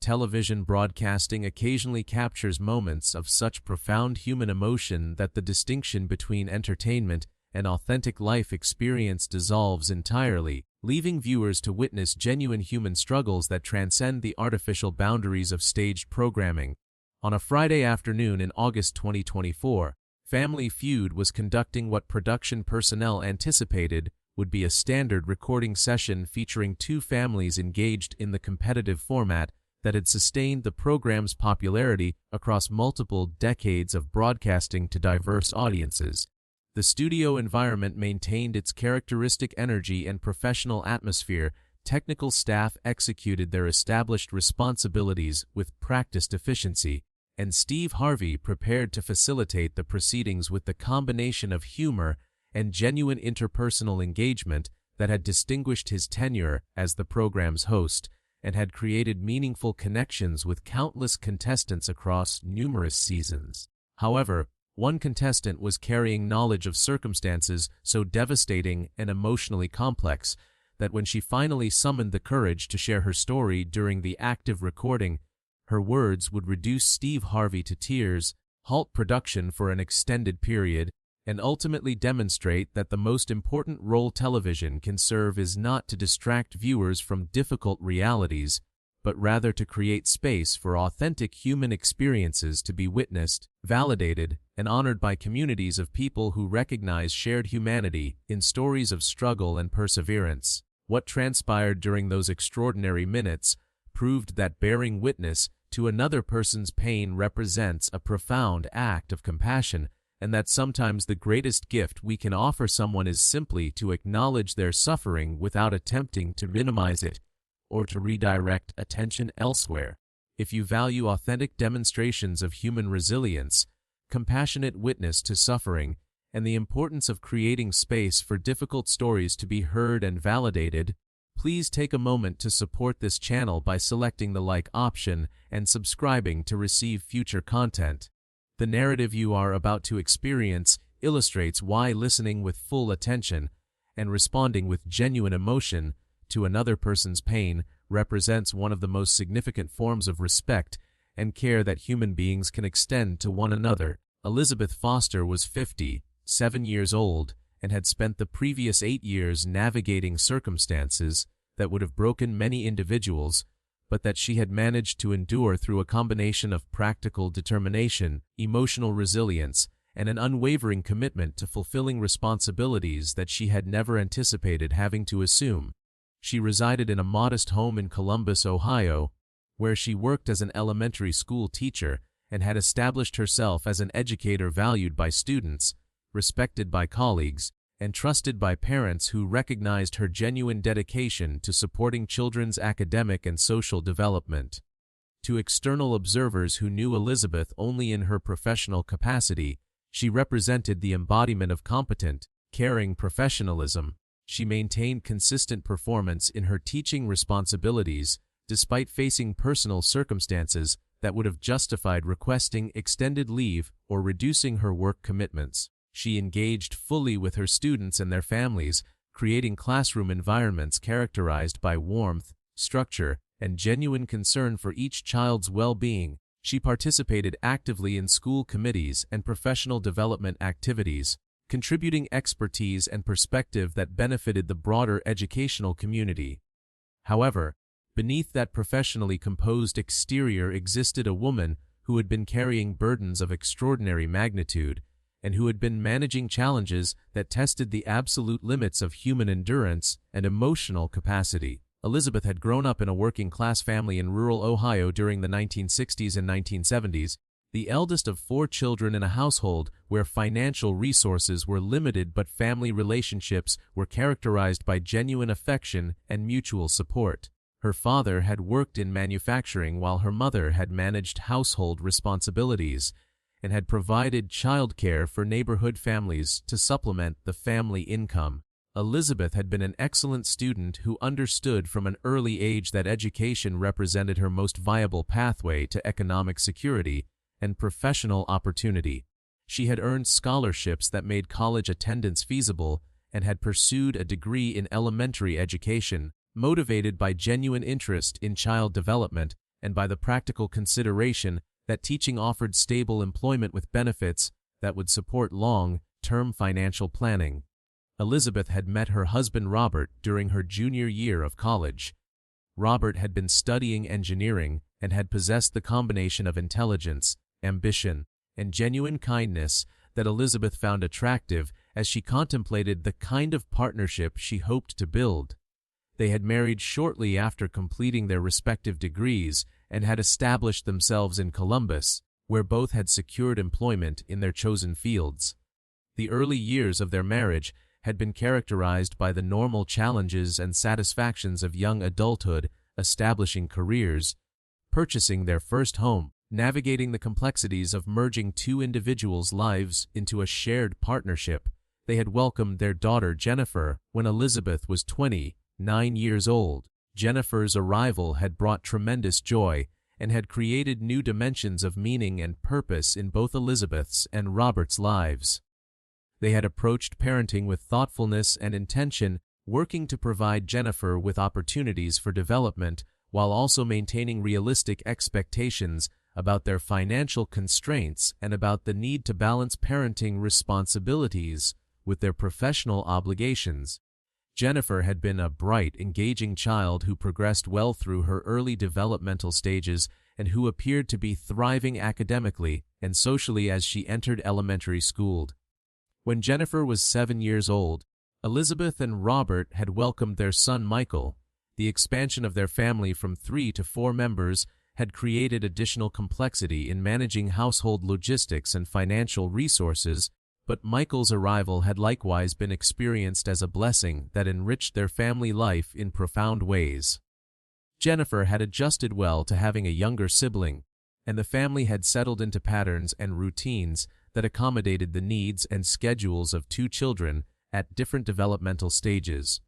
television broadcasting occasionally captures moments of such profound human emotion that the distinction between entertainment and authentic life experience dissolves entirely, leaving viewers to witness genuine human struggles that transcend the artificial boundaries of staged programming. On a Friday afternoon in August 2024, Family Feud was conducting what production personnel anticipated would be a standard recording session featuring two families engaged in the competitive format that had sustained the program's popularity across multiple decades of broadcasting to diverse audiences. The studio environment maintained its characteristic energy and professional atmosphere. Technical staff executed their established responsibilities with practiced efficiency, and Steve Harvey prepared to facilitate the proceedings with the combination of humor and genuine interpersonal engagement that had distinguished his tenure as the program's host and had created meaningful connections with countless contestants across numerous seasons. However, one contestant was carrying knowledge of circumstances so devastating and emotionally complex that when she finally summoned the courage to share her story during the active recording, her words would reduce Steve Harvey to tears, halt production for an extended period, and ultimately demonstrate that the most important role television can serve is not to distract viewers from difficult realities, but rather to create space for authentic human experiences to be witnessed, validated, and honored by communities of people who recognize shared humanity in stories of struggle and perseverance. What transpired during those extraordinary minutes proved that bearing witness to another person's pain represents a profound act of compassion, and that sometimes the greatest gift we can offer someone is simply to acknowledge their suffering without attempting to minimize it or to redirect attention elsewhere. If you value authentic demonstrations of human resilience, compassionate witness to suffering, and the importance of creating space for difficult stories to be heard and validated, please take a moment to support this channel by selecting the like option and subscribing to receive future content. The narrative you are about to experience illustrates why listening with full attention and responding with genuine emotion to another person's pain represents one of the most significant forms of respect and care that human beings can extend to one another. Elizabeth Foster was 57 years old and had spent the previous 8 years navigating circumstances that would have broken many individuals, but that she had managed to endure through a combination of practical determination, emotional resilience, and an unwavering commitment to fulfilling responsibilities that she had never anticipated having to assume. She resided in a modest home in Columbus, Ohio, where she worked as an elementary school teacher and had established herself as an educator valued by students, respected by colleagues, and trusted by parents who recognized her genuine dedication to supporting children's academic and social development. To external observers who knew Elizabeth only in her professional capacity, she represented the embodiment of competent, caring professionalism. She maintained consistent performance in her teaching responsibilities, despite facing personal circumstances that would have justified requesting extended leave or reducing her work commitments. She engaged fully with her students and their families, creating classroom environments characterized by warmth, structure, and genuine concern for each child's well-being. She participated actively in school committees and professional development activities, contributing expertise and perspective that benefited the broader educational community. However, beneath that professionally composed exterior existed a woman who had been carrying burdens of extraordinary magnitude, and who had been managing challenges that tested the absolute limits of human endurance and emotional capacity. Elizabeth had grown up in a working-class family in rural Ohio during the 1960s and 1970s, the eldest of 4 children in a household where financial resources were limited but family relationships were characterized by genuine affection and mutual support. Her father had worked in manufacturing while her mother had managed household responsibilities and had provided childcare for neighborhood families to supplement the family income. Elizabeth had been an excellent student who understood from an early age that education represented her most viable pathway to economic security and professional opportunity. She had earned scholarships that made college attendance feasible and had pursued a degree in elementary education, motivated by genuine interest in child development and by the practical consideration that teaching offered stable employment with benefits that would support long-term financial planning. Elizabeth had met her husband Robert during her junior year of college. Robert had been studying engineering and had possessed the combination of intelligence, ambition, and genuine kindness that Elizabeth found attractive as she contemplated the kind of partnership she hoped to build. They had married shortly after completing their respective degrees and had established themselves in Columbus, where both had secured employment in their chosen fields. The early years of their marriage had been characterized by the normal challenges and satisfactions of young adulthood, establishing careers, purchasing their first home, navigating the complexities of merging two individuals' lives into a shared partnership. They had welcomed their daughter Jennifer when Elizabeth was 29 years old. Jennifer's arrival had brought tremendous joy and had created new dimensions of meaning and purpose in both Elizabeth's and Robert's lives. They had approached parenting with thoughtfulness and intention, working to provide Jennifer with opportunities for development while also maintaining realistic expectations about their financial constraints and about the need to balance parenting responsibilities with their professional obligations. Jennifer had been a bright, engaging child who progressed well through her early developmental stages and who appeared to be thriving academically and socially as she entered elementary school. When Jennifer was 7 years old, Elizabeth and Robert had welcomed their son Michael. The expansion of their family from 3 to 4 members had created additional complexity in managing household logistics and financial resources, but Michael's arrival had likewise been experienced as a blessing that enriched their family life in profound ways. Jennifer had adjusted well to having a younger sibling, and the family had settled into patterns and routines that accommodated the needs and schedules of 2 children at different developmental stages.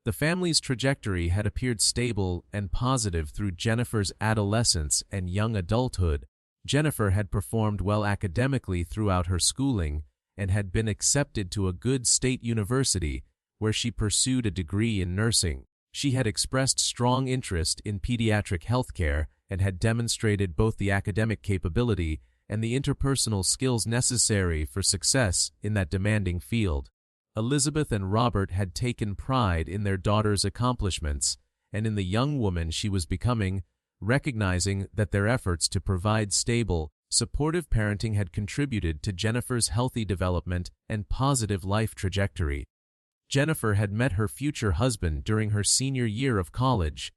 The family's trajectory had appeared stable and positive through Jennifer's adolescence and young adulthood. Jennifer had performed well academically throughout her schooling and had been accepted to a good state university where she pursued a degree in nursing. She had expressed strong interest in pediatric healthcare and had demonstrated both the academic capability and the interpersonal skills necessary for success in that demanding field. Elizabeth and Robert had taken pride in their daughter's accomplishments and in the young woman she was becoming, recognizing that their efforts to provide stable, supportive parenting had contributed to Jennifer's healthy development and positive life trajectory. Jennifer had met her future husband during her senior year of college.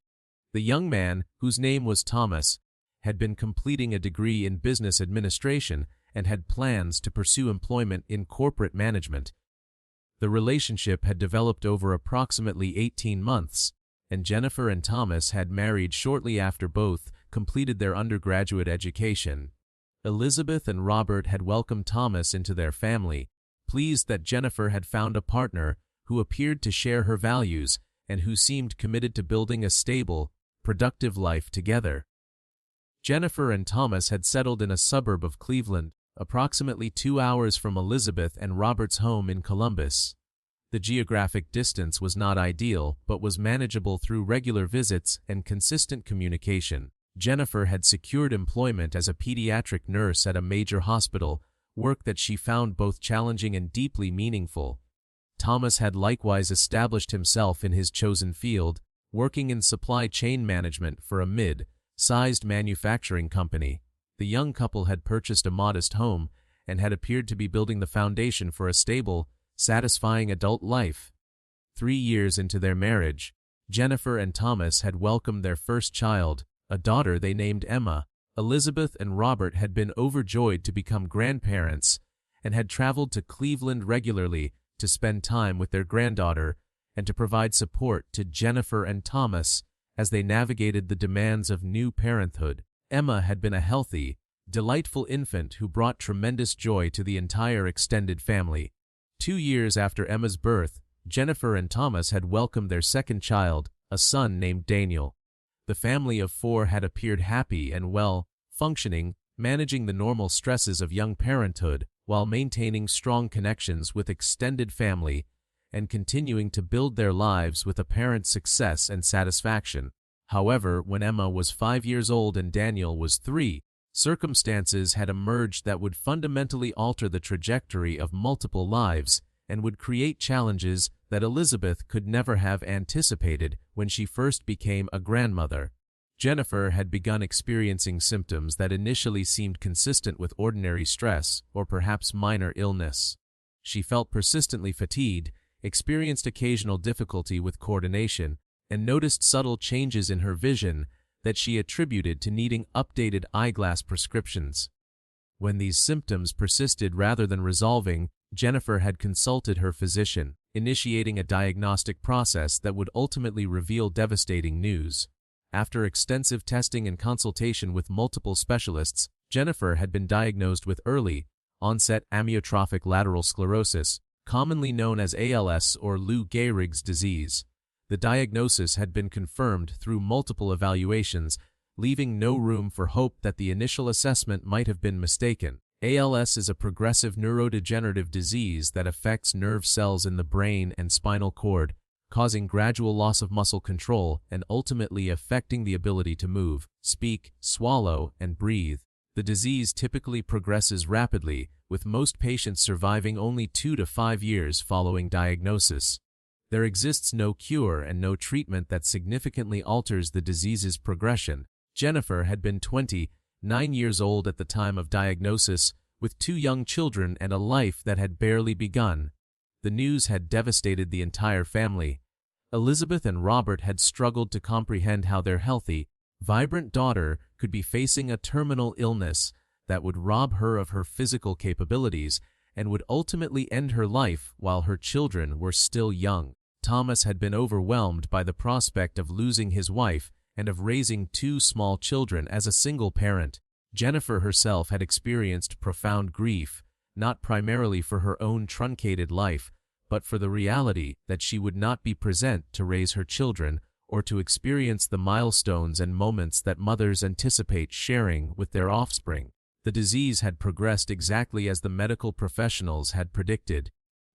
The young man, whose name was Thomas, had been completing a degree in business administration and had plans to pursue employment in corporate management. The relationship had developed over approximately 18 months, and Jennifer and Thomas had married shortly after both completed their undergraduate education. Elizabeth and Robert had welcomed Thomas into their family, pleased that Jennifer had found a partner who appeared to share her values and who seemed committed to building a stable, productive life together. Jennifer and Thomas had settled in a suburb of Cleveland, approximately 2 hours from Elizabeth and Robert's home in Columbus. The geographic distance was not ideal, but was manageable through regular visits and consistent communication. Jennifer had secured employment as a pediatric nurse at a major hospital, work that she found both challenging and deeply meaningful. Thomas had likewise established himself in his chosen field, working in supply chain management for a mid-sized manufacturing company. The young couple had purchased a modest home and had appeared to be building the foundation for a stable, satisfying adult life. 3 years into their marriage, Jennifer and Thomas had welcomed their first child, a daughter they named Emma. Elizabeth and Robert had been overjoyed to become grandparents and had traveled to Cleveland regularly to spend time with their granddaughter and to provide support to Jennifer and Thomas as they navigated the demands of new parenthood. Emma had been a healthy, delightful infant who brought tremendous joy to the entire extended family. 2 years after Emma's birth, Jennifer and Thomas had welcomed their second child, a son named Daniel. The family of 4 had appeared happy and well, functioning, managing the normal stresses of young parenthood while maintaining strong connections with extended family and continuing to build their lives with apparent success and satisfaction. However, when Emma was 5 years old and Daniel was 3, circumstances had emerged that would fundamentally alter the trajectory of multiple lives and would create challenges that Elizabeth could never have anticipated when she first became a grandmother. Jennifer had begun experiencing symptoms that initially seemed consistent with ordinary stress or perhaps minor illness. She felt persistently fatigued, experienced occasional difficulty with coordination, and noticed subtle changes in her vision that she attributed to needing updated eyeglass prescriptions. When these symptoms persisted rather than resolving, Jennifer had consulted her physician, initiating a diagnostic process that would ultimately reveal devastating news. After extensive testing and consultation with multiple specialists, Jennifer had been diagnosed with early-onset amyotrophic lateral sclerosis, commonly known as ALS or Lou Gehrig's disease. The diagnosis had been confirmed through multiple evaluations, leaving no room for hope that the initial assessment might have been mistaken. ALS is a progressive neurodegenerative disease that affects nerve cells in the brain and spinal cord, causing gradual loss of muscle control and ultimately affecting the ability to move, speak, swallow, and breathe. The disease typically progresses rapidly, with most patients surviving only 2 to 5 years following diagnosis. There exists no cure and no treatment that significantly alters the disease's progression. Jennifer had been 29 years old at the time of diagnosis, with 2 young children and a life that had barely begun. The news had devastated the entire family. Elizabeth and Robert had struggled to comprehend how their healthy, vibrant daughter could be facing a terminal illness that would rob her of her physical capabilities and would ultimately end her life while her children were still young. Thomas had been overwhelmed by the prospect of losing his wife and of raising 2 small children as a single parent. Jennifer herself had experienced profound grief, not primarily for her own truncated life, but for the reality that she would not be present to raise her children or to experience the milestones and moments that mothers anticipate sharing with their offspring. The disease had progressed exactly as the medical professionals had predicted.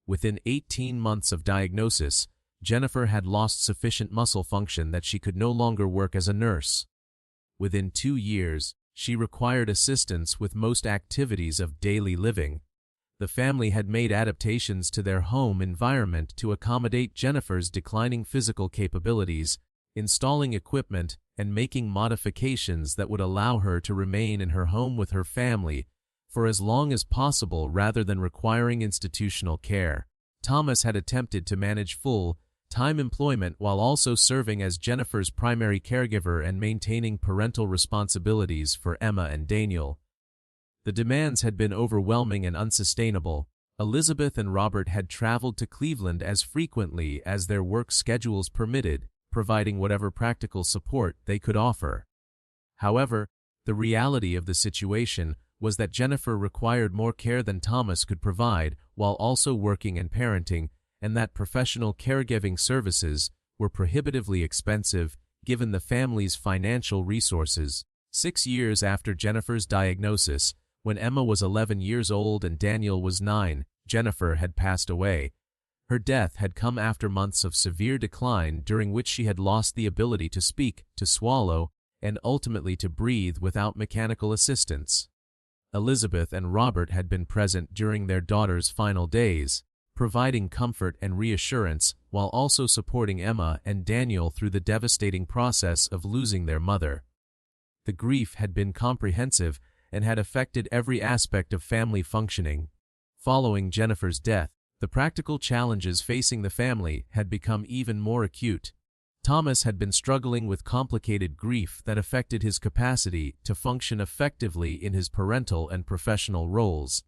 Within 18 months of diagnosis, Jennifer had lost sufficient muscle function that she could no longer work as a nurse. Within 2 years, she required assistance with most activities of daily living. The family had made adaptations to their home environment to accommodate Jennifer's declining physical capabilities, installing equipment and making modifications that would allow her to remain in her home with her family for as long as possible rather than requiring institutional care. Thomas had attempted to manage full-time employment while also serving as Jennifer's primary caregiver and maintaining parental responsibilities for Emma and Daniel. The demands had been overwhelming and unsustainable. Elizabeth and Robert had traveled to Cleveland as frequently as their work schedules permitted, providing whatever practical support they could offer. However, the reality of the situation was that Jennifer required more care than Thomas could provide while also working and parenting, and that professional caregiving services were prohibitively expensive given the family's financial resources. 6 years after Jennifer's diagnosis, when Emma was 11 years old and Daniel was 9, Jennifer had passed away. Her death had come after months of severe decline during which she had lost the ability to speak, to swallow, and ultimately to breathe without mechanical assistance. Elizabeth and Robert had been present during their daughter's final days, providing comfort and reassurance while also supporting Emma and Daniel through the devastating process of losing their mother. The grief had been comprehensive and had affected every aspect of family functioning. Following Jennifer's death, the practical challenges facing the family had become even more acute. Thomas had been struggling with complicated grief that affected his capacity to function effectively in his parental and professional roles.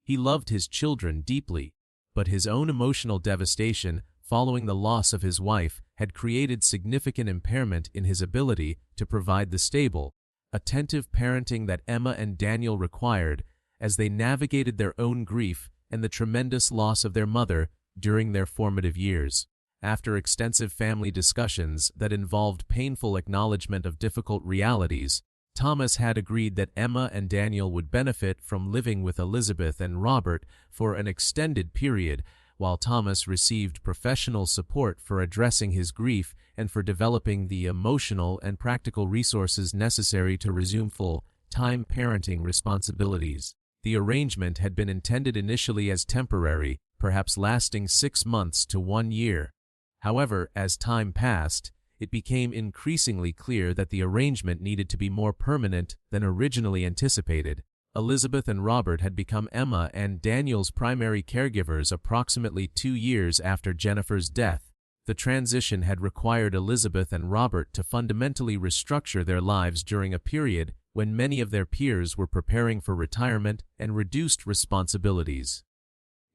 He loved his children deeply, but his own emotional devastation following the loss of his wife had created significant impairment in his ability to provide the stable, attentive parenting that Emma and Daniel required as they navigated their own grief and the tremendous loss of their mother during their formative years. After extensive family discussions that involved painful acknowledgement of difficult realities, Thomas had agreed that Emma and Daniel would benefit from living with Elizabeth and Robert for an extended period while Thomas received professional support for addressing his grief and for developing the emotional and practical resources necessary to resume full-time parenting responsibilities. The arrangement had been intended initially as temporary, perhaps lasting 6 months to 1 year. However, as time passed, it became increasingly clear that the arrangement needed to be more permanent than originally anticipated. Elizabeth and Robert had become Emma and Daniel's primary caregivers approximately 2 years after Jennifer's death. The transition had required Elizabeth and Robert to fundamentally restructure their lives during a period when many of their peers were preparing for retirement and reduced responsibilities.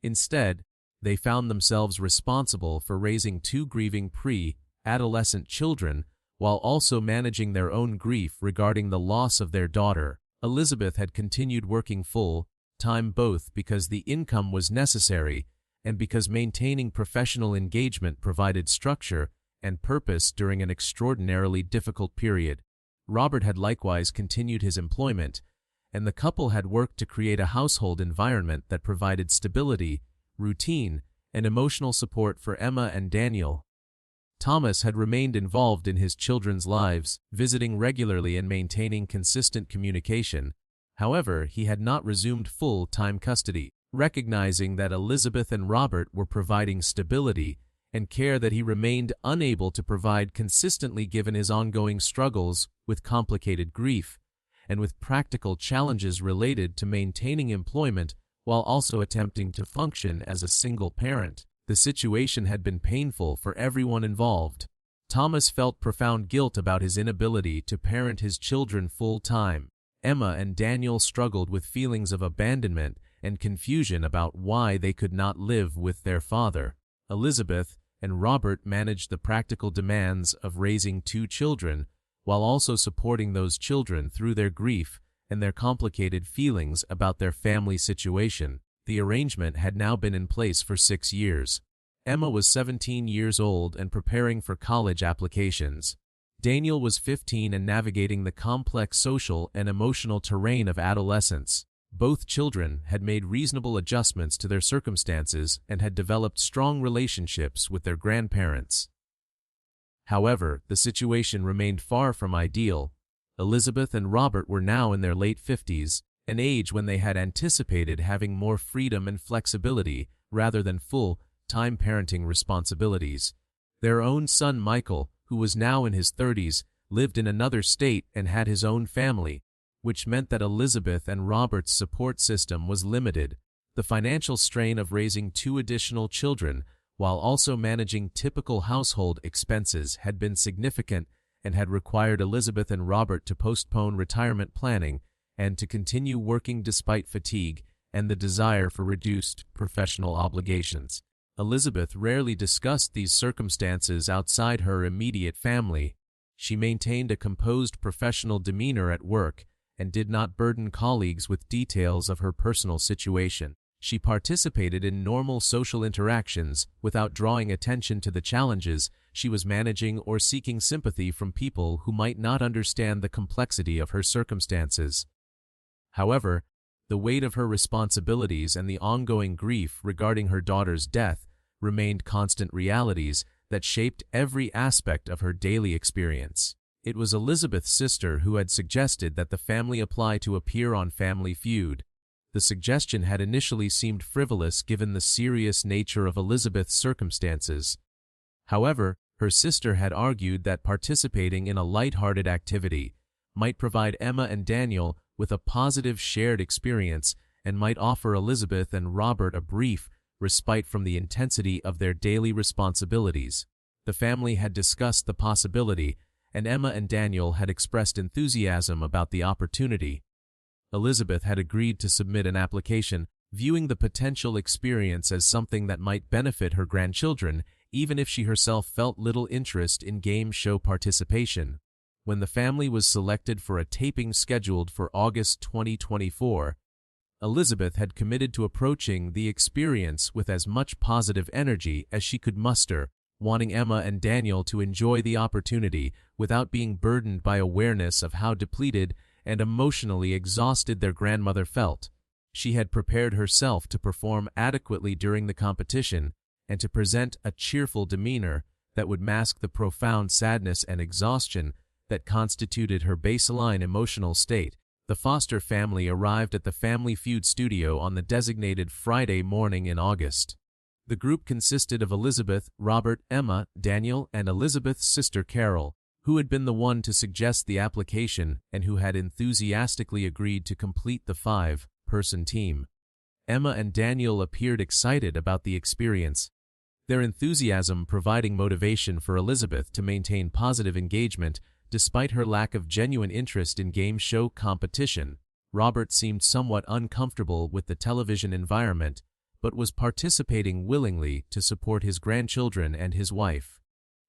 Instead, they found themselves responsible for raising 2 grieving pre-adolescent children while also managing their own grief regarding the loss of their daughter. Elizabeth had continued working full-time both because the income was necessary and because maintaining professional engagement provided structure and purpose during an extraordinarily difficult period. Robert had likewise continued his employment, and the couple had worked to create a household environment that provided stability, routine, and emotional support for Emma and Daniel. Thomas had remained involved in his children's lives, visiting regularly and maintaining consistent communication. However, he had not resumed full-time custody. Recognizing that Elizabeth and Robert were providing stability and care that he remained unable to provide consistently given his ongoing struggles with complicated grief and with practical challenges related to maintaining employment while also attempting to function as a single parent. The situation had been painful for everyone involved. Thomas felt profound guilt about his inability to parent his children full-time. Emma and Daniel struggled with feelings of abandonment and confusion about why they could not live with their father. Elizabeth and Robert managed the practical demands of raising 2 children, while also supporting those children through their grief and their complicated feelings about their family situation. The arrangement had now been in place for 6 years. Emma was 17 years old and preparing for college applications. Daniel was 15 and navigating the complex social and emotional terrain of adolescence. Both children had made reasonable adjustments to their circumstances and had developed strong relationships with their grandparents. However, the situation remained far from ideal. Elizabeth and Robert were now in their late 50s, an age when they had anticipated having more freedom and flexibility rather than full-time parenting responsibilities. Their own son Michael, who was now in his 30s, lived in another state and had his own family, which meant that Elizabeth and Robert's support system was limited. The financial strain of raising 2 additional children while also managing typical household expenses had been significant and had required Elizabeth and Robert to postpone retirement planning and to continue working despite fatigue and the desire for reduced professional obligations. Elizabeth rarely discussed these circumstances outside her immediate family. She maintained a composed professional demeanor at work and did not burden colleagues with details of her personal situation. She participated in normal social interactions without drawing attention to the challenges she was managing or seeking sympathy from people who might not understand the complexity of her circumstances. However, the weight of her responsibilities and the ongoing grief regarding her daughter's death remained constant realities that shaped every aspect of her daily experience. It was Elizabeth's sister who had suggested that the family apply to appear on Family Feud. The suggestion had initially seemed frivolous given the serious nature of Elizabeth's circumstances. However, her sister had argued that participating in a light-hearted activity might provide Emma and Daniel with a positive shared experience and might offer Elizabeth and Robert a brief respite from the intensity of their daily responsibilities. The family had discussed the possibility, and Emma and Daniel had expressed enthusiasm about the opportunity. Elizabeth had agreed to submit an application, viewing the potential experience as something that might benefit her grandchildren, even if she herself felt little interest in game show participation. When the family was selected for a taping scheduled for August 2024, Elizabeth had committed to approaching the experience with as much positive energy as she could muster, wanting Emma and Daniel to enjoy the opportunity without being burdened by awareness of how depleted and emotionally exhausted their grandmother felt. She had prepared herself to perform adequately during the competition and to present a cheerful demeanor that would mask the profound sadness and exhaustion that constituted her baseline emotional state. The Foster family arrived at the Family Feud studio on the designated Friday morning in August. The group consisted of Elizabeth, Robert, Emma, Daniel, and Elizabeth's sister Carol, who had been the one to suggest the application and who had enthusiastically agreed to complete the 5-person team. Emma and Daniel appeared excited about the experience, their enthusiasm providing motivation for Elizabeth to maintain positive engagement despite her lack of genuine interest in game show competition. Robert seemed somewhat uncomfortable with the television environment, but was participating willingly to support his grandchildren and his wife.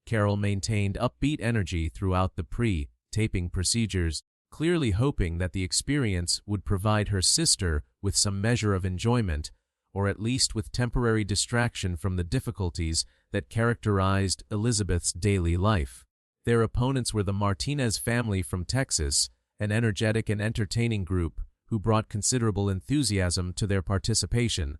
Carol maintained upbeat energy throughout the pre-taping procedures, clearly hoping that the experience would provide her sister with some measure of enjoyment, or at least with temporary distraction from the difficulties that characterized Elizabeth's daily life. Their opponents were the Martinez family from Texas, an energetic and entertaining group who brought considerable enthusiasm to their participation.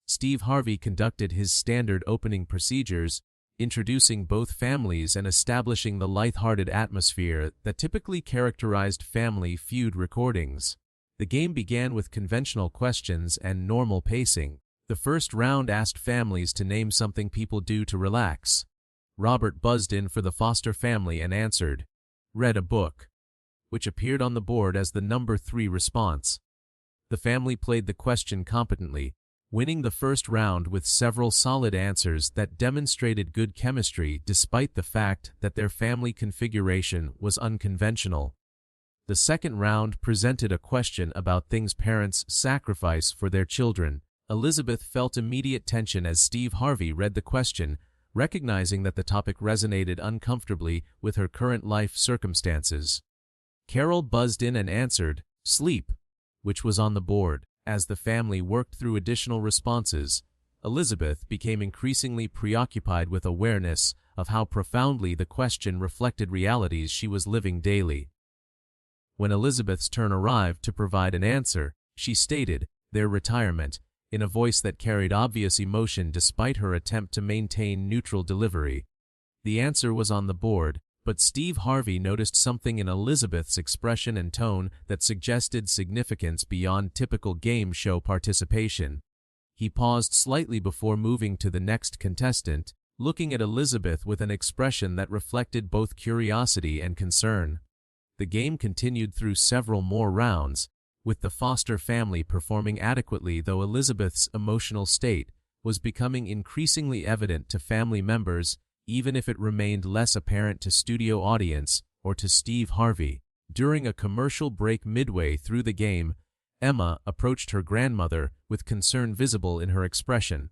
Steve Harvey conducted his standard opening procedures, introducing both families and establishing the lighthearted atmosphere that typically characterized Family Feud recordings. The game began with conventional questions and normal pacing. The first round asked families to name something people do to relax. Robert buzzed in for the Foster family and answered, "Read a book," which appeared on the board as the number 3 response. The family played the question competently, winning the first round with several solid answers that demonstrated good chemistry despite the fact that their family configuration was unconventional. The second round presented a question about things parents sacrifice for their children. Elizabeth felt immediate tension as Steve Harvey read the question, recognizing that the topic resonated uncomfortably with her current life circumstances. Carol buzzed in and answered, "Sleep," which was on the board. As the family worked through additional responses, Elizabeth became increasingly preoccupied with awareness of how profoundly the question reflected realities she was living daily. When Elizabeth's turn arrived to provide an answer, she stated, "Their retirement," in a voice that carried obvious emotion despite her attempt to maintain neutral delivery. The answer was on the board, but Steve Harvey noticed something in Elizabeth's expression and tone that suggested significance beyond typical game show participation. He paused slightly before moving to the next contestant, looking at Elizabeth with an expression that reflected both curiosity and concern. The game continued through several more rounds, with the Foster family performing adequately, though Elizabeth's emotional state was becoming increasingly evident to family members, even if it remained less apparent to studio audience or to Steve Harvey. During a commercial break midway through the game, Emma approached her grandmother with concern visible in her expression.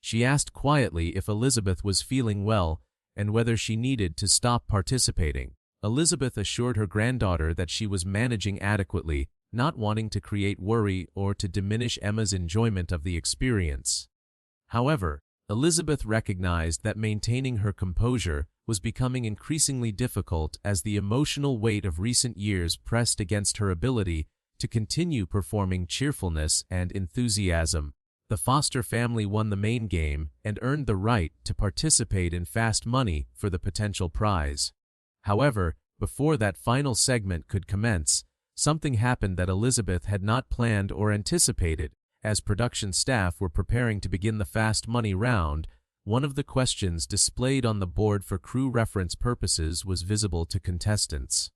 She asked quietly if Elizabeth was feeling well and whether she needed to stop participating. Elizabeth assured her granddaughter that she was managing adequately, not wanting to create worry or to diminish Emma's enjoyment of the experience. However, Elizabeth recognized that maintaining her composure was becoming increasingly difficult as the emotional weight of recent years pressed against her ability to continue performing cheerfulness and enthusiasm. The Foster family won the main game and earned the right to participate in fast money for the potential prize. However, before that final segment could commence, something happened that Elizabeth had not planned or anticipated. As production staff were preparing to begin the fast money round, one of the questions displayed on the board for crew reference purposes was visible to contestants.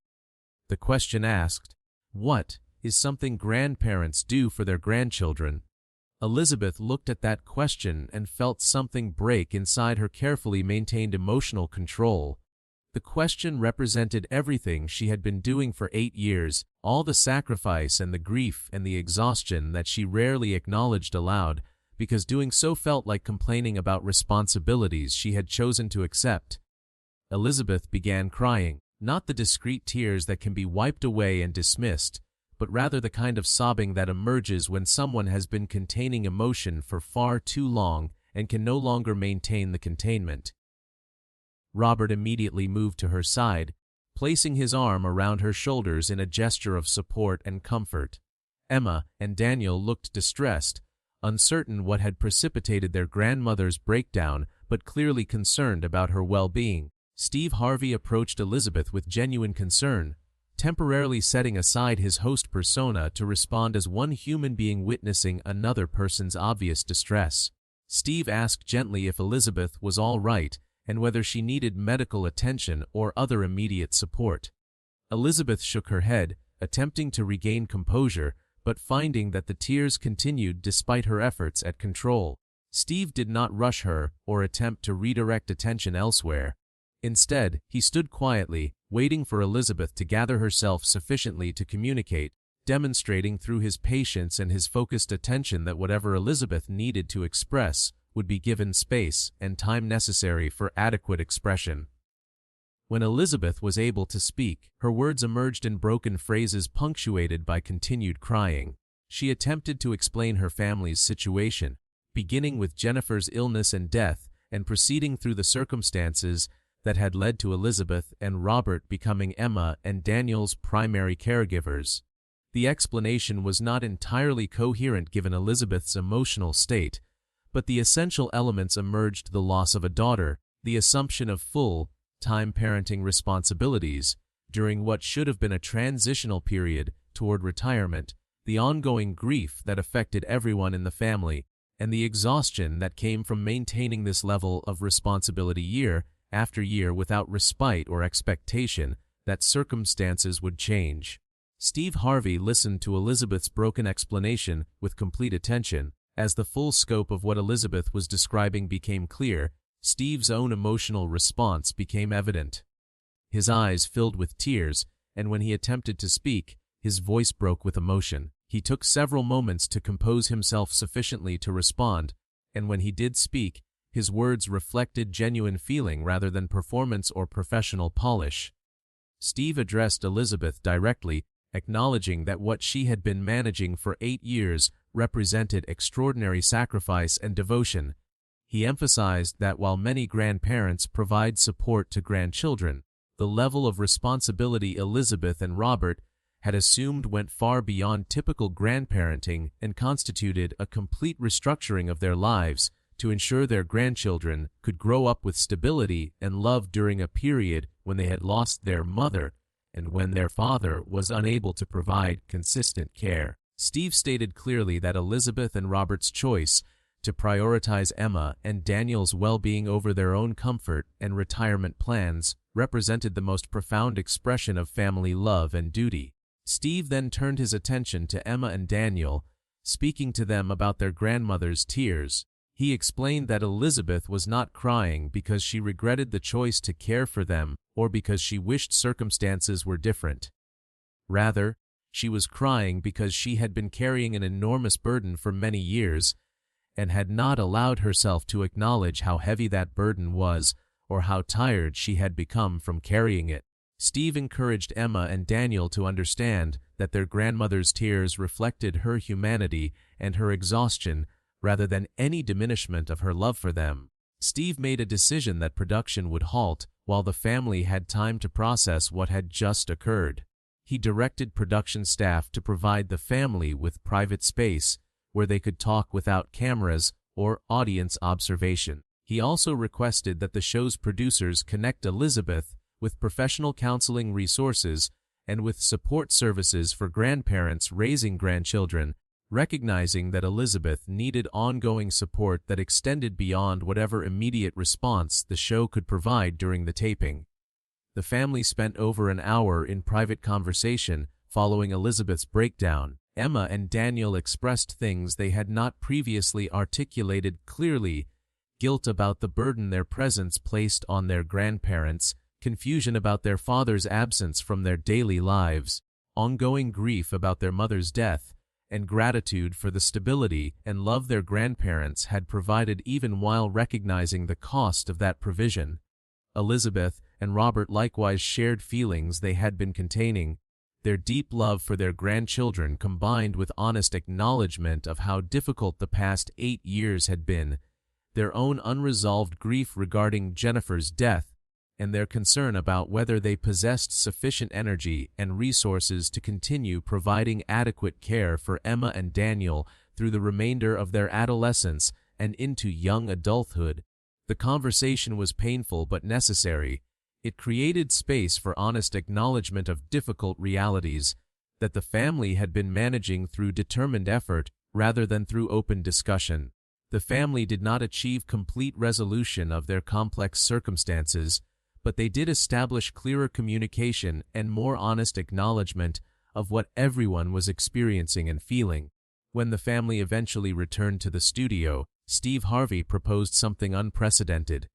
The question asked, "What is something grandparents do for their grandchildren?" Elizabeth looked at that question and felt something break inside her carefully maintained emotional control. The question represented everything she had been doing for 8 years, all the sacrifice and the grief and the exhaustion that she rarely acknowledged aloud, because doing so felt like complaining about responsibilities she had chosen to accept. Elizabeth began crying, not the discreet tears that can be wiped away and dismissed, but rather the kind of sobbing that emerges when someone has been containing emotion for far too long and can no longer maintain the containment. Robert immediately moved to her side, placing his arm around her shoulders in a gesture of support and comfort. Emma and Daniel looked distressed, uncertain what had precipitated their grandmother's breakdown, but clearly concerned about her well-being. Steve Harvey approached Elizabeth with genuine concern, temporarily setting aside his host persona to respond as one human being witnessing another person's obvious distress. Steve asked gently if Elizabeth was all right and whether she needed medical attention or other immediate support. Elizabeth shook her head, attempting to regain composure, but finding that the tears continued despite her efforts at control. Steve did not rush her or attempt to redirect attention elsewhere. Instead, he stood quietly, waiting for Elizabeth to gather herself sufficiently to communicate, demonstrating through his patience and his focused attention that whatever Elizabeth needed to express would be given space and time necessary for adequate expression. When Elizabeth was able to speak, her words emerged in broken phrases punctuated by continued crying. She attempted to explain her family's situation, beginning with Jennifer's illness and death and proceeding through the circumstances that had led to Elizabeth and Robert becoming Emma and Daniel's primary caregivers. The explanation was not entirely coherent given Elizabeth's emotional state, but the essential elements emerged: the loss of a daughter, the assumption of full-time parenting responsibilities during what should have been a transitional period toward retirement, the ongoing grief that affected everyone in the family, and the exhaustion that came from maintaining this level of responsibility year after year without respite or expectation that circumstances would change. Steve Harvey listened to Elizabeth's broken explanation with complete attention. As the full scope of what Elizabeth was describing became clear, Steve's own emotional response became evident. His eyes filled with tears, and when he attempted to speak, his voice broke with emotion. He took several moments to compose himself sufficiently to respond, and when he did speak, his words reflected genuine feeling rather than performance or professional polish. Steve addressed Elizabeth directly, acknowledging that what she had been managing for 8 years represented extraordinary sacrifice and devotion. He emphasized that while many grandparents provide support to grandchildren, the level of responsibility Elizabeth and Robert had assumed went far beyond typical grandparenting and constituted a complete restructuring of their lives to ensure their grandchildren could grow up with stability and love during a period when they had lost their mother and when their father was unable to provide consistent care. Steve stated clearly that Elizabeth and Robert's choice to prioritize Emma and Daniel's well-being over their own comfort and retirement plans represented the most profound expression of family love and duty. Steve then turned his attention to Emma and Daniel, speaking to them about their grandmother's tears. He explained that Elizabeth was not crying because she regretted the choice to care for them or because she wished circumstances were different. Rather, she was crying because she had been carrying an enormous burden for many years and had not allowed herself to acknowledge how heavy that burden was or how tired she had become from carrying it. Steve encouraged Emma and Daniel to understand that their grandmother's tears reflected her humanity and her exhaustion rather than any diminishment of her love for them. Steve made a decision that production would halt while the family had time to process what had just occurred. He directed production staff to provide the family with private space where they could talk without cameras or audience observation. He also requested that the show's producers connect Elizabeth with professional counseling resources and with support services for grandparents raising grandchildren, recognizing that Elizabeth needed ongoing support that extended beyond whatever immediate response the show could provide during the taping. The family spent over an hour in private conversation following Elizabeth's breakdown. Emma and Daniel expressed things they had not previously articulated clearly: guilt about the burden their presence placed on their grandparents, confusion about their father's absence from their daily lives, ongoing grief about their mother's death, and gratitude for the stability and love their grandparents had provided even while recognizing the cost of that provision. Elizabeth and Robert likewise shared feelings they had been containing. Their deep love for their grandchildren combined with honest acknowledgement of how difficult the past 8 years had been, their own unresolved grief regarding Jennifer's death, and their concern about whether they possessed sufficient energy and resources to continue providing adequate care for Emma and Daniel through the remainder of their adolescence and into young adulthood. The conversation was painful but necessary. It created space for honest acknowledgement of difficult realities that the family had been managing through determined effort rather than through open discussion. The family did not achieve complete resolution of their complex circumstances, but they did establish clearer communication and more honest acknowledgement of what everyone was experiencing and feeling. When the family eventually returned to the studio, Steve Harvey proposed something unprecedented.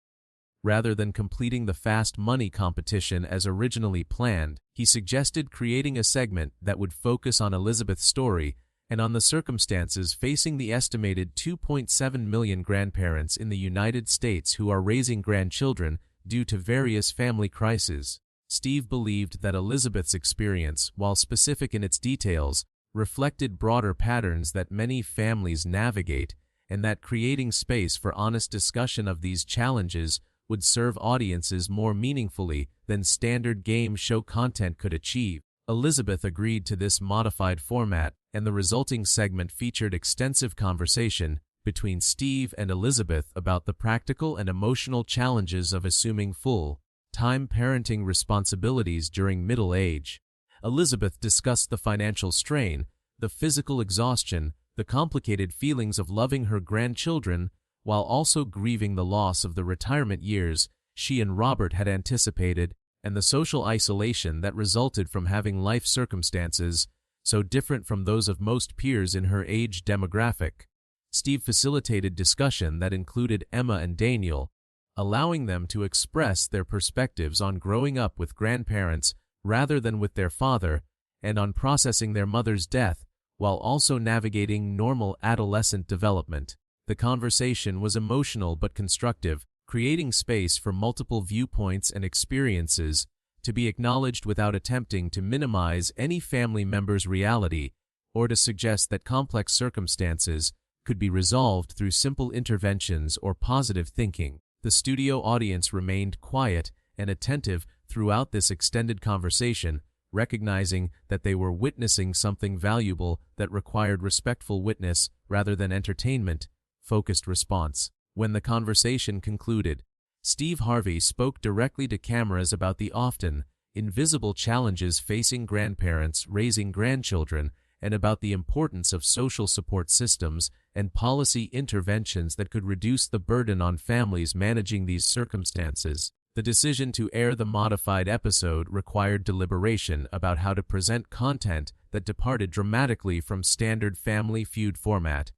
Rather than completing the fast money competition as originally planned, he suggested creating a segment that would focus on Elizabeth's story and on the circumstances facing the estimated 2.7 million grandparents in the United States who are raising grandchildren due to various family crises. Steve believed that Elizabeth's experience, while specific in its details, reflected broader patterns that many families navigate, and that creating space for honest discussion of these challenges would serve audiences more meaningfully than standard game show content could achieve. Elizabeth agreed to this modified format, and the resulting segment featured extensive conversation between Steve and Elizabeth about the practical and emotional challenges of assuming full-time parenting responsibilities during middle age. Elizabeth discussed the financial strain, the physical exhaustion, the complicated feelings of loving her grandchildren, while also grieving the loss of the retirement years she and Robert had anticipated, and the social isolation that resulted from having life circumstances so different from those of most peers in her age demographic. Steve facilitated discussion that included Emma and Daniel, allowing them to express their perspectives on growing up with grandparents rather than with their father, and on processing their mother's death, while also navigating normal adolescent development. The conversation was emotional but constructive, creating space for multiple viewpoints and experiences to be acknowledged without attempting to minimize any family member's reality or to suggest that complex circumstances could be resolved through simple interventions or positive thinking. The studio audience remained quiet and attentive throughout this extended conversation, recognizing that they were witnessing something valuable that required respectful witness rather than entertainment-focused response. When the conversation concluded, Steve Harvey spoke directly to cameras about the often invisible challenges facing grandparents raising grandchildren and about the importance of social support systems and policy interventions that could reduce the burden on families managing these circumstances. The decision to air the modified episode required deliberation about how to present content that departed dramatically from standard Family Feud format.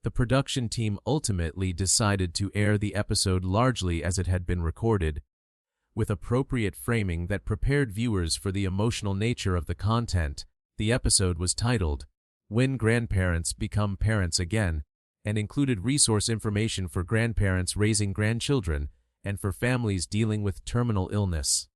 The production team ultimately decided to air the episode largely as it had been recorded, with appropriate framing that prepared viewers for the emotional nature of the content. The episode was titled, "When Grandparents Become Parents Again," and included resource information for grandparents raising grandchildren and for families dealing with terminal illness.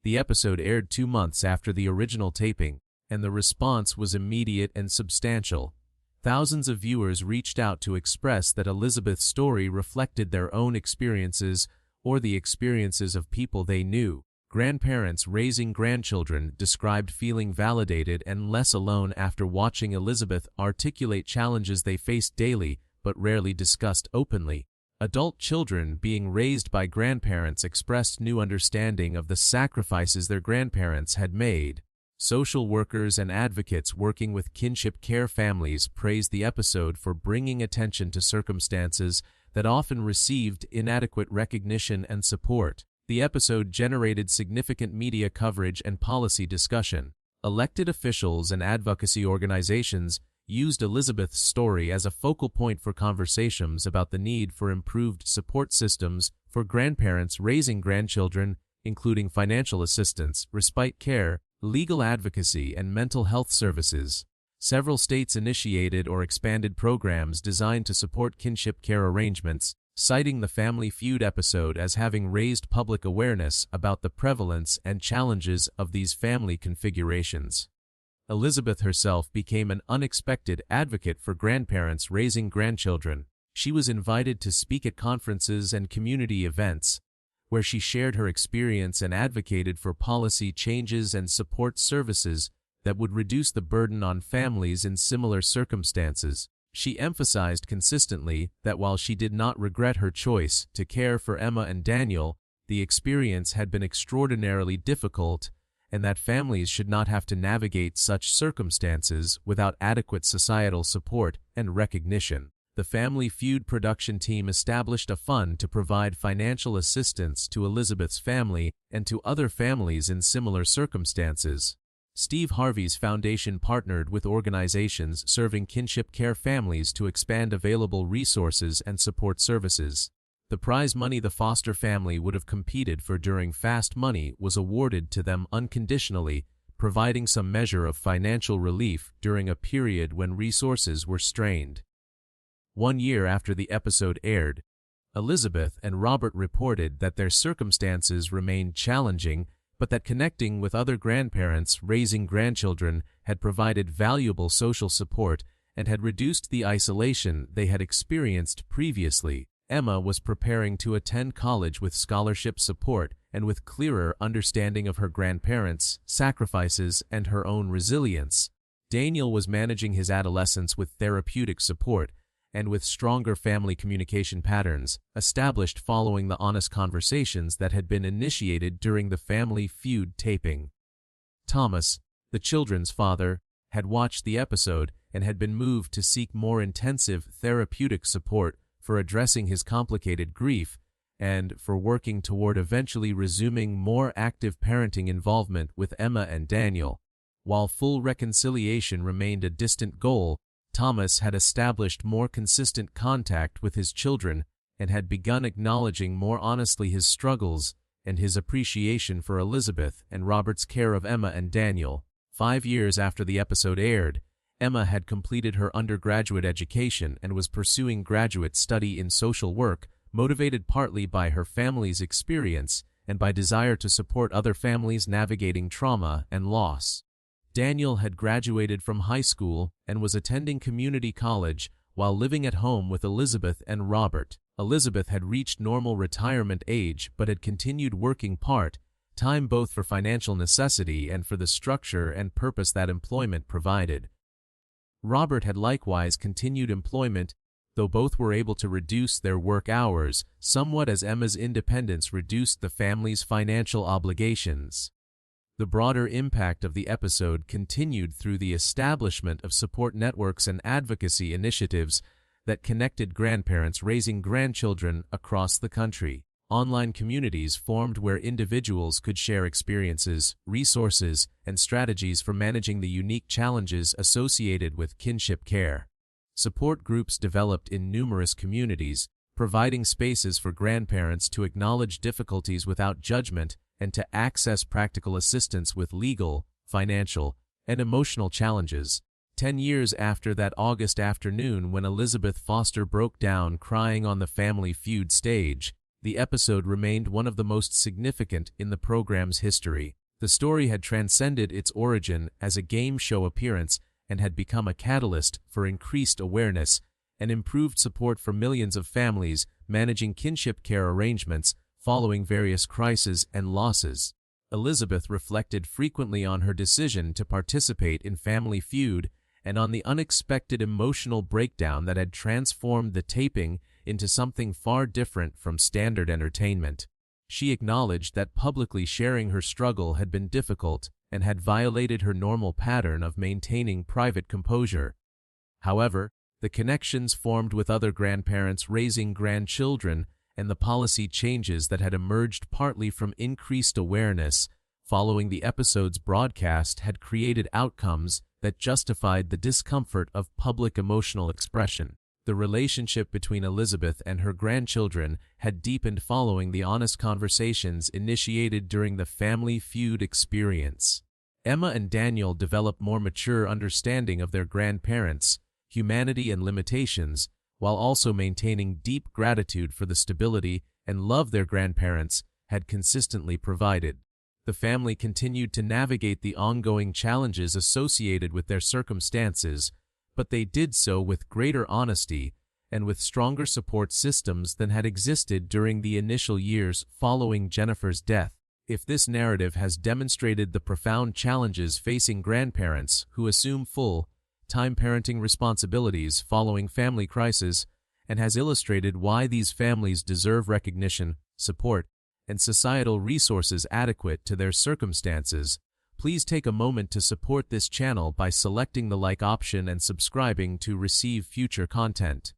The episode aired 2 months after the original taping, and the response was immediate and substantial. Thousands of viewers reached out to express that Elizabeth's story reflected their own experiences or the experiences of people they knew. Grandparents raising grandchildren described feeling validated and less alone after watching Elizabeth articulate challenges they faced daily but rarely discussed openly. Adult children being raised by grandparents expressed new understanding of the sacrifices their grandparents had made. Social workers and advocates working with kinship care families praised the episode for bringing attention to circumstances that often received inadequate recognition and support. The episode generated significant media coverage and policy discussion. Elected officials and advocacy organizations used Elizabeth's story as a focal point for conversations about the need for improved support systems for grandparents raising grandchildren, including financial assistance, respite care, legal advocacy, and mental health services. Several states initiated or expanded programs designed to support kinship care arrangements, citing the Family Feud episode as having raised public awareness about the prevalence and challenges of these family configurations. Elizabeth herself became an unexpected advocate for grandparents raising grandchildren. She was invited to speak at conferences and community events, where she shared her experience and advocated for policy changes and support services that would reduce the burden on families in similar circumstances. She emphasized consistently that while she did not regret her choice to care for Emma and Daniel, the experience had been extraordinarily difficult, and that families should not have to navigate such circumstances without adequate societal support and recognition. The Family Feud production team established a fund to provide financial assistance to Elizabeth's family and to other families in similar circumstances. Steve Harvey's foundation partnered with organizations serving kinship care families to expand available resources and support services. The prize money the foster family would have competed for during Fast Money was awarded to them unconditionally, providing some measure of financial relief during a period when resources were strained. 1 year after the episode aired, Elizabeth and Robert reported that their circumstances remained challenging, but that connecting with other grandparents raising grandchildren had provided valuable social support and had reduced the isolation they had experienced previously. Emma was preparing to attend college with scholarship support and with clearer understanding of her grandparents' sacrifices and her own resilience. Daniel was managing his adolescence with therapeutic support and with stronger family communication patterns, established following the honest conversations that had been initiated during the Family Feud taping. Thomas, the children's father, had watched the episode and had been moved to seek more intensive therapeutic support for addressing his complicated grief and for working toward eventually resuming more active parenting involvement with Emma and Daniel. While full reconciliation remained a distant goal, Thomas had established more consistent contact with his children and had begun acknowledging more honestly his struggles and his appreciation for Elizabeth and Robert's care of Emma and Daniel. 5 years after the episode aired, Emma had completed her undergraduate education and was pursuing graduate study in social work, motivated partly by her family's experience and by desire to support other families navigating trauma and loss. Daniel had graduated from high school and was attending community college while living at home with Elizabeth and Robert. Elizabeth had reached normal retirement age but had continued working part-time both for financial necessity and for the structure and purpose that employment provided. Robert had likewise continued employment, though both were able to reduce their work hours somewhat as Emma's independence reduced the family's financial obligations. The broader impact of the episode continued through the establishment of support networks and advocacy initiatives that connected grandparents raising grandchildren across the country. Online communities formed where individuals could share experiences, resources, and strategies for managing the unique challenges associated with kinship care. Support groups developed in numerous communities, providing spaces for grandparents to acknowledge difficulties without judgment and to access practical assistance with legal, financial, and emotional challenges. 10 years after that August afternoon when Elizabeth Foster broke down crying on the Family Feud stage, the episode remained one of the most significant in the program's history. The story had transcended its origin as a game show appearance and had become a catalyst for increased awareness and improved support for millions of families managing kinship care arrangements following various crises and losses. Elizabeth reflected frequently on her decision to participate in Family Feud and on the unexpected emotional breakdown that had transformed the taping into something far different from standard entertainment. She acknowledged that publicly sharing her struggle had been difficult and had violated her normal pattern of maintaining private composure. However, the connections formed with other grandparents raising grandchildren and the policy changes that had emerged partly from increased awareness following the episode's broadcast had created outcomes that justified the discomfort of public emotional expression. The relationship between Elizabeth and her grandchildren had deepened following the honest conversations initiated during the Family Feud experience. Emma and Daniel developed more mature understanding of their grandparents' humanity and limitations, while also maintaining deep gratitude for the stability and love their grandparents had consistently provided. The family continued to navigate the ongoing challenges associated with their circumstances, but they did so with greater honesty and with stronger support systems than had existed during the initial years following Jennifer's death. If this narrative has demonstrated the profound challenges facing grandparents who assume full-time parenting responsibilities following family crisis, and has illustrated why these families deserve recognition, support, and societal resources adequate to their circumstances, please take a moment to support this channel by selecting the like option and subscribing to receive future content.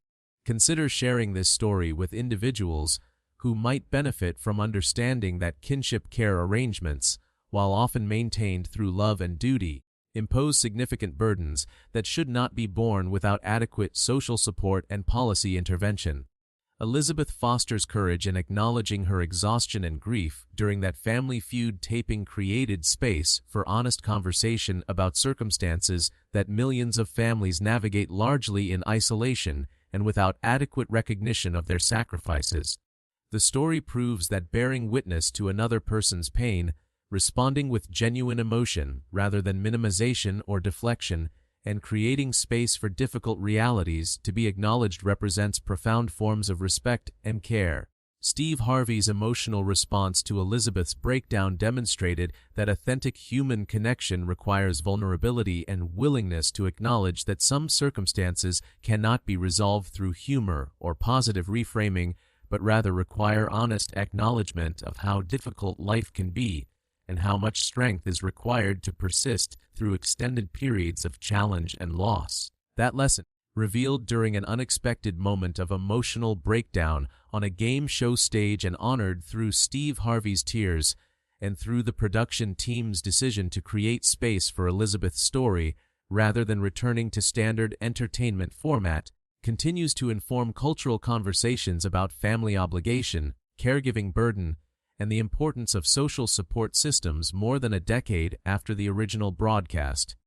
Consider sharing this story with individuals who might benefit from understanding that kinship care arrangements, while often maintained through love and duty, impose significant burdens that should not be borne without adequate social support and policy intervention. Elizabeth Foster's courage in acknowledging her exhaustion and grief during that Family Feud taping created space for honest conversation about circumstances that millions of families navigate largely in isolation and without adequate recognition of their sacrifices. The story proves that bearing witness to another person's pain, responding with genuine emotion rather than minimization or deflection, and creating space for difficult realities to be acknowledged represents profound forms of respect and care. Steve Harvey's emotional response to Elizabeth's breakdown demonstrated that authentic human connection requires vulnerability and willingness to acknowledge that some circumstances cannot be resolved through humor or positive reframing, but rather require honest acknowledgement of how difficult life can be and how much strength is required to persist through extended periods of challenge and loss. That lesson, revealed during an unexpected moment of emotional breakdown on a game show stage and honored through Steve Harvey's tears and through the production team's decision to create space for Elizabeth's story rather than returning to standard entertainment format, continues to inform cultural conversations about family obligation, caregiving burden, and the importance of social support systems more than a decade after the original broadcast.